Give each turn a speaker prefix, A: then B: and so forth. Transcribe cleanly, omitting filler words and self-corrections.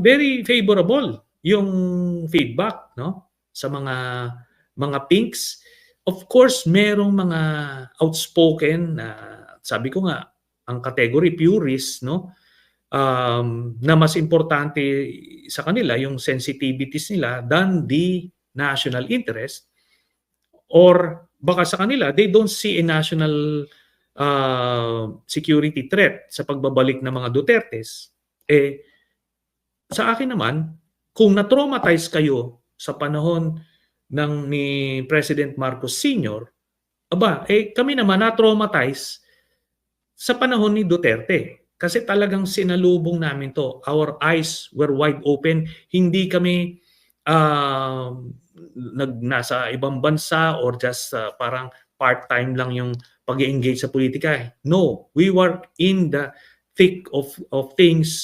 A: Very favorable yung feedback, no, sa mga pinks. Of course, merong mga outspoken na sabi ko nga, ang category purist, no, na mas importante sa kanila yung sensitivities nila than the national interest, or baka sa kanila they don't see a national security threat sa pagbabalik ng mga Dutertes. Sa akin naman, kung na-traumatize kayo sa panahon ni President Marcos Sr., kami naman na-traumatize sa panahon ni Duterte. Kasi talagang sinalubong namin to. Our eyes were wide open. Hindi kami nasa ibang bansa or just parang part-time lang yung pag-engage sa politika. No, we were in the thick of things